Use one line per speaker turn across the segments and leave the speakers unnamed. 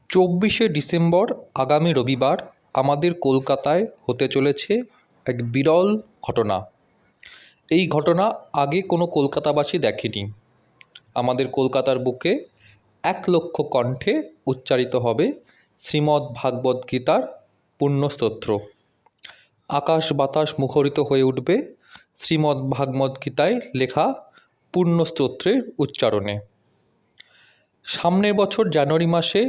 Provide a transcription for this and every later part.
December আগামী রবিবার আমাদের কলকাতায় হতে চলেছে এক বিরল ঘটনা। এই ঘটনা আগে কোনো কলকাতাবাসী দেখেনি। আমাদের কলকাতার বুকে 1,00,000 কণ্ঠে উচ্চারিত হবে শ্রীমদ্ ভাগবত গীতার পুণ্যস্তোত্র। আকাশ বাতাস মুখরিত হয়ে উঠবে শ্রীমদ্ ভাগবত গীতায় লেখা পুণ্যস্তোত্রের উচ্চারণে। সামনের বছর জানুয়ারি মাসে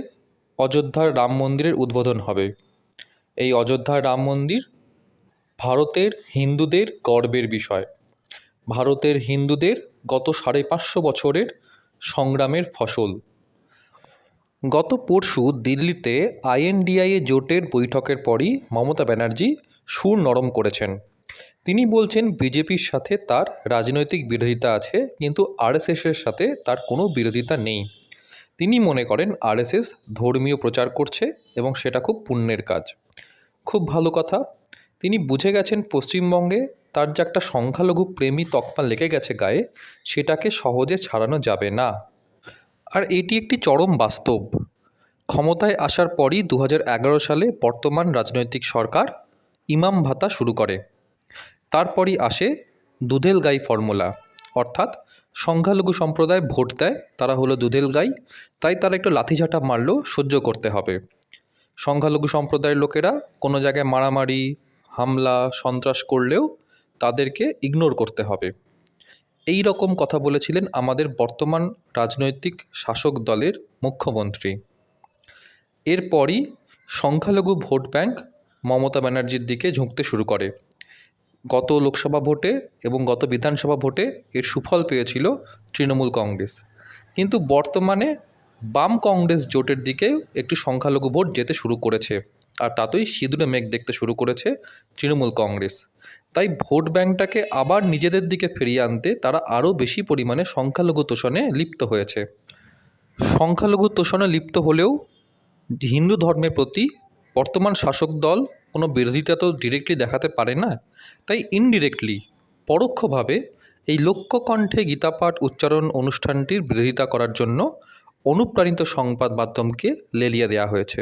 অযোধ্যার রাম মন্দিরের উদ্বোধন হবে। এই অযোধ্যার রাম মন্দির ভারতের হিন্দুদের গর্বের বিষয়। ভারতের হিন্দুদের গত 550 বছরের সংগ্রামের ফসল। গত পরশু দিল্লিতে INDIA জোটের বৈঠকের পরই মমতা ব্যানার্জি সুর নরম করেছেন। তিনি বলছেন বিজেপির সাথে তার রাজনৈতিক বিরোধিতা আছে, কিন্তু RSSের সাথে তার কোনো বিরোধিতা নেই। তিনি মনে করেন RSS ধর্মীয় প্রচার করছে এবং সেটা খুব পুণ্যের কাজ। খুব ভালো কথা। তিনি বুঝে গেছেন পশ্চিমবঙ্গে তার যে একটা সংখ্যালঘু প্রেমী তকমা লেগে গেছে গায়ে, সেটাকে সহজে ছাড়ানো যাবে না। আর এটি একটি চরম বাস্তব। ক্ষমতায় আসার পরই 2011 সালে বর্তমান রাজনৈতিক সরকার ইমাম ভাতা শুরু করে। তারপরই আসে দুধেল গাই ফর্মুলা, অর্থাৎ সংখ্যালঘু সম্প্রদায় ভোট দেয়, তারা হলো দুধেল গাই, তাই তারা একটু লাঠিঝাঁটা মারলেও সহ্য করতে হবে। সংখ্যালঘু সম্প্রদায়ের লোকেরা কোনো জায়গায় মারামারি, হামলা, সন্ত্রাস করলেও তাদেরকে ইগনোর করতে হবে। এই রকম কথা বলেছিলেন আমাদের বর্তমান রাজনৈতিক শাসক দলের মুখ্যমন্ত্রী। এরপরই সংখ্যালঘু ভোট ব্যাংক মমতা ব্যানার্জির দিকে ঝুঁকতে শুরু করে। গত লোকসভা ভোটে এবং গত বিধানসভা ভোটে এর সুফল পেয়েছিল তৃণমূল কংগ্রেস, কিন্তু বর্তমানে বাম কংগ্রেস জোটের দিকে একটু সংখ্যালঘু ভোট যেতে শুরু করেছে, আর তাতেই সিঁদুরে মেঘ দেখতে শুরু করেছে তৃণমূল কংগ্রেস। তাই ভোট ব্যাংকটাকে আবার নিজেদের দিকে ফিরিয়ে আনতে তারা আরও বেশি পরিমাণে সংখ্যালঘু তোষণে লিপ্ত হয়েছে। সংখ্যালঘু তোষণে লিপ্ত হলেও হিন্দু ধর্মের প্রতি বর্তমান শাসক দল কোনো বিরোধিতা তো ডিরেক্টলি দেখাতে পারে না, তাই ইনডিরেক্টলি পরোক্ষভাবে এই লক্ষ্যকণ্ঠে গীতাপাঠ উচ্চারণ অনুষ্ঠানটির বিরোধিতা করার জন্য অনুপ্রাণিত সংবাদ মাধ্যমকে লেলিয়ে দেওয়া হয়েছে।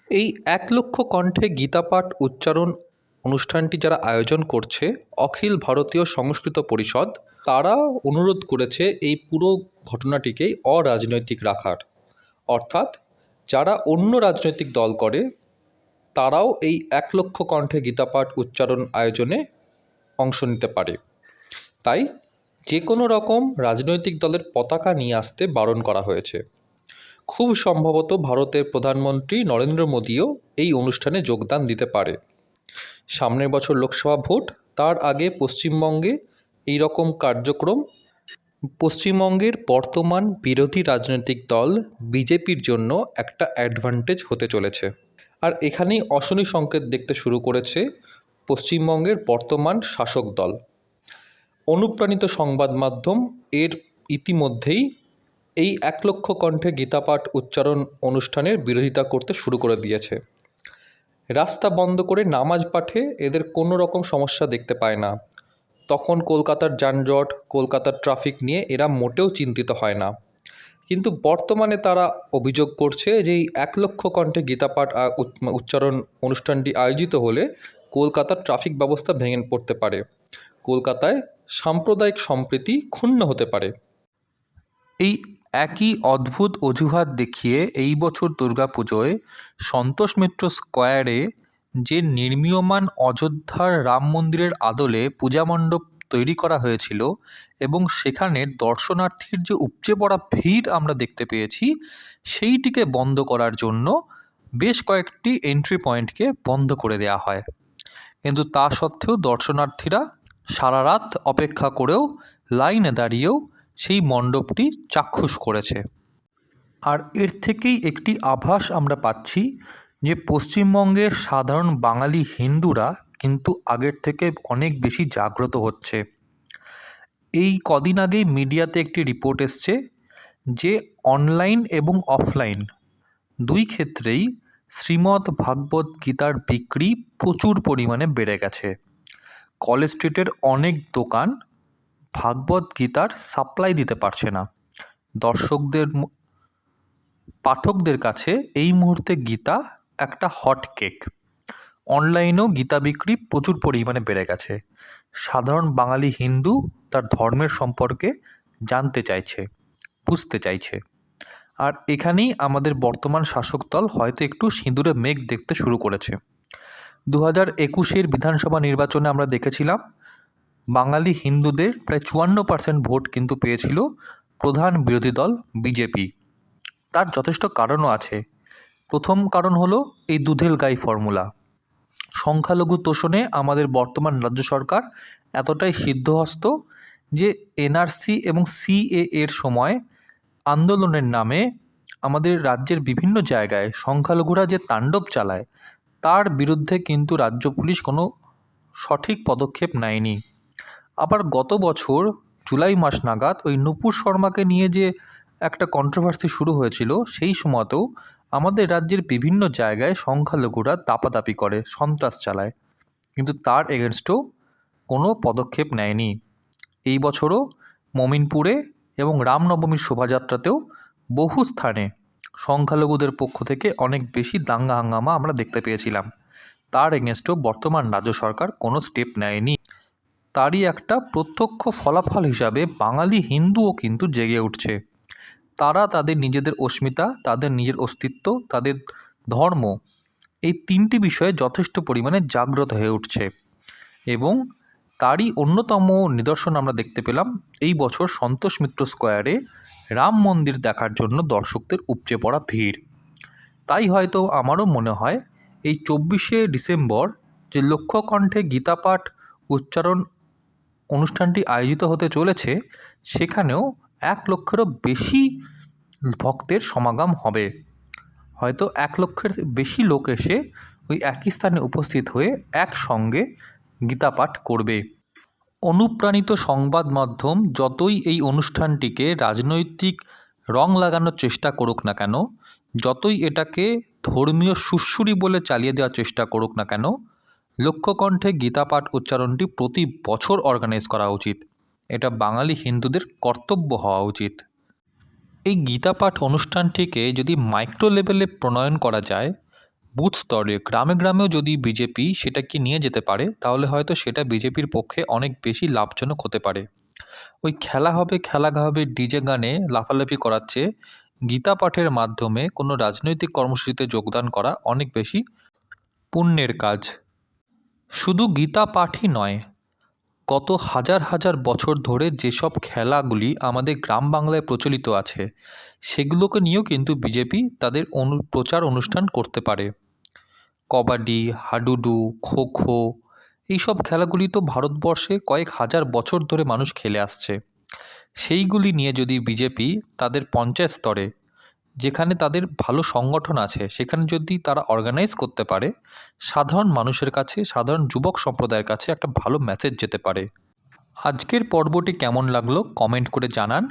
এই 1,00,000 কণ্ঠে গীতাপাঠ উচ্চারণ অনুষ্ঠানটি যারা আয়োজন করছে অখিল ভারতীয় সংস্কৃত পরিষদ, তারা অনুরোধ করেছে এই পুরো ঘটনাটিকেই অরাজনৈতিক রাখার, অর্থাৎ যারা অন্য রাজনৈতিক দল করে তারাও এই 1,00,000 কণ্ঠে গীতাপাঠ উচ্চারণ আয়োজনে অংশ নিতে পারে। তাই যে কোনো রকম রাজনৈতিক দলের পতাকা নিয়ে আসতে বারণ করা হয়েছে। খুব সম্ভবত ভারতের প্রধানমন্ত্রী নরেন্দ্র মোদীও এই অনুষ্ঠানে যোগদান দিতে পারে। সামনের বছর লোকসভা ভোট, তার আগে পশ্চিমবঙ্গে এই রকম কার্যক্রম পশ্চিমবঙ্গের বর্তমান বিরোধী রাজনৈতিক দল বিজেপির জন্য একটা অ্যাডভান্টেজ হতে চলেছে। আর এখানেই অশনি সংকেত দেখতে শুরু করেছে পশ্চিমবঙ্গের বর্তমান শাসক দল। অনুপ্রাণিত সংবাদ মাধ্যম এর ইতিমধ্যেই এই 1,00,000 কণ্ঠে গীতাপাঠ উচ্চারণ অনুষ্ঠানের বিরোধিতা করতে শুরু করে দিয়েছে। রাস্তা বন্ধ করে নামাজ পাঠে এদের কোনো রকম সমস্যা দেখতে পায় না। তখন কলকাতার যানজট, কলকাতার ট্রাফিক নিয়ে এরা মোটেও চিন্তিত হয় না। কিন্তু বর্তমানে তারা অভিযোগ করছে যে এই 1,00,000 কণ্ঠে গীতাপাঠ উচ্চারণ অনুষ্ঠানটি আয়োজিত হলে কলকাতার ট্রাফিক ব্যবস্থা ভেঙে পড়তে পারে, কলকাতায় সাম্প্রদায়িক সম্প্রীতি ক্ষুণ্ণ হতে পারে। এই একই অদ্ভুত অজুহাত দেখিয়ে এই বছর দুর্গাপুজোয় সন্তোষ মিত্র স্কোয়ারে যে নির্মীয়মান অযোধ্যার রাম মন্দিরের আদলে পূজা মণ্ডপ তৈরি করা হয়েছিল এবং সেখানে দর্শনার্থীর যে উপচে পড়া ভিড় আমরা দেখতে পেয়েছি, সেইটিকে বন্ধ করার জন্য বেশ কয়েকটি এন্ট্রি পয়েন্টকে বন্ধ করে দেওয়া হয়। কিন্তু তা সত্ত্বেও দর্শনার্থীরা সারা রাত অপেক্ষা করেও, লাইনে দাঁড়িয়েও সেই মণ্ডপটি চাক্ষুষ করেছে। আর এর থেকেই একটি আভাস আমরা পাচ্ছি যে পশ্চিমবঙ্গের সাধারণ বাঙালি হিন্দুরা কিন্তু আগের থেকে অনেক বেশি জাগ্রত হচ্ছে। এই কদিন আগেই মিডিয়াতে একটি রিপোর্ট এসছে যে অনলাইন এবং অফলাইন দুই ক্ষেত্রেই শ্রীমদ্ ভাগবত গীতার বিক্রি প্রচুর পরিমাণে বেড়ে গেছে। কলেজ স্ট্রিটের অনেক দোকান ভাগবত গীতার সাপ্লাই দিতে পারছে না। দর্শকদের পাঠকদের কাছে এই মুহূর্তে গীতা একটা হট কেক। অনলাইনেও গীতা বিক্রি প্রচুর পরিমাণে বেড়ে গেছে। সাধারণ বাঙালি হিন্দু তার ধর্মের সম্পর্কে জানতে চাইছে, বুঝতে চাইছে। আর এখানেই আমাদের বর্তমান শাসক দল হয়তো একটু সিঁদুরে মেঘ দেখতে শুরু করেছে। 2021 বিধানসভা নির্বাচনে আমরা দেখেছিলাম বাঙালি হিন্দুদের প্রায় 54% ভোট কিন্তু পেয়েছিল প্রধান বিরোধী দল বিজেপি। তার যথেষ্ট কারণও আছে। প্রথম কারণ হলো এই দুধেল গাই ফর্মুলা। সংখ্যালঘু তোষণে আমাদের বর্তমান রাজ্য সরকার এতটাই সিদ্ধহস্ত যে এনআরসি এবং সিএএ এর সময় আন্দোলনের নামে আমাদের রাজ্যের বিভিন্ন জায়গায় সংখ্যালঘুরা যে তাণ্ডব চালায় তার বিরুদ্ধে কিন্তু রাজ্য পুলিশ কোনো সঠিক পদক্ষেপ নেয়নি। আবার গত বছর জুলাই মাস নাগাদ ওই নূপুর শর্মাকে নিয়ে যে একটা কন্ট্রোভার্সি শুরু হয়েছিল, সেই সময়তেও আমাদের রাজ্যের বিভিন্ন জায়গায় সংখ্যালঘুরা দাপাদাপি করে, সন্ত্রাস চালায়, কিন্তু তার এগেনস্টও কোনো পদক্ষেপ নেয়নি। এই বছরও মমিনপুরে এবং রামনবমীর শোভাযাত্রাতেও বহু স্থানে সংখ্যালঘুদের পক্ষ থেকে অনেক বেশি দাঙ্গা হাঙ্গামা আমরা দেখতে পেয়েছিলাম। তার এগেনস্টও বর্তমান রাজ্য সরকার কোনো স্টেপ নেয়নি। তারই একটা প্রত্যক্ষ ফলাফল হিসাবে বাঙালি হিন্দুও কিন্তু জেগে উঠছে। তারা তাদের নিজেদের অস্মিতা, তাদের নিজের অস্তিত্ব, তাদের ধর্ম, এই তিনটি বিষয়ে যথেষ্ট পরিমাণে জাগ্রত হয়ে উঠছে। এবং তারই অন্যতম নিদর্শন আমরা দেখতে পেলাম এই বছর সন্তোষ মিত্র স্কোয়ারে রাম মন্দির দেখার জন্য দর্শকদের উপচে পড়া ভিড়। তাই হয়তো আমারও মনে হয় এই 24শে ডিসেম্বর যে লক্ষ্যকণ্ঠে গীতাপাঠ উচ্চারণ অনুষ্ঠানটি আয়োজিত হতে চলেছে, সেখানেও 1 লক্ষেরও বেশি ভক্তের সমাগম হবে। হয়তো 1 লক্ষের বেশি লোক এসে ওই একই স্থানে উপস্থিত হয়ে একসঙ্গে গীতাপাঠ করবে। অনুপ্রাণিত সংবাদ মাধ্যম যতই এই অনুষ্ঠানটিকে রাজনৈতিক রং লাগানোর চেষ্টা করুক না কেন, যতই এটাকে ধর্মীয় সুড়সুড়ি বলে চালিয়ে দেওয়ার চেষ্টা করুক না কেন, লক্ষ্যকণ্ঠে গীতাপাঠ উচ্চারণটি প্রতি বছর অর্গানাইজ করা উচিত। এটা বাঙালি হিন্দুদের কর্তব্য হওয়া উচিত। এই গীতাপাঠ অনুষ্ঠানটিকে যদি মাইক্রো লেভেলে প্রণয়ন করা যায়, বুথ স্তরে গ্রামে গ্রামেও যদি বিজেপি সেটাকে নিয়ে যেতে পারে, তাহলে হয়তো সেটা বিজেপির পক্ষে অনেক বেশি লাভজনক হতে পারে। ওই খেলা হবে ডিজে গানে লাফালাফি করাচ্ছে, গীতা পাঠের মাধ্যমে কোনো রাজনৈতিক কর্মসূচিতে যোগদান করা অনেক বেশি পুণ্যের কাজ। শুধু গীতা পাঠই নয়, গত হাজার হাজার বছর ধরে যেসব খেলাগুলি আমাদের গ্রাম বাংলায় প্রচলিত আছে, সেগুলোকে নিয়েও কিন্তু বিজেপি তাদের প্রচার অনুষ্ঠান করতে পারে। কবাডি, হাডুডু, খোখো, এইসব খেলাগুলি তো ভারতবর্ষে কয়েক হাজার বছর ধরে মানুষ খেলে আসছে। সেইগুলি নিয়ে যদি বিজেপি তাদের পঞ্চায়েত স্তরে, যেখানে তাদের ভালো সংগঠন আছে, সেখানে যদি তারা অর্গানাইজ করতে পারে, সাধারণ মানুষের কাছে, সাধারণ যুবক সম্প্রদায়ের কাছে একটা ভালো মেসেজ যেতে পারে। আজকের পর্বটি কেমন লাগলো কমেন্ট করে জানান।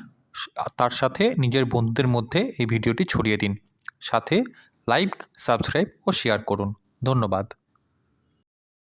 তার সাথে নিজের বন্ধুদের মধ্যে এই ভিডিওটি ছড়িয়ে দিন। সাথে লাইক, সাবস্ক্রাইব ও শেয়ার করুন। ধন্যবাদ।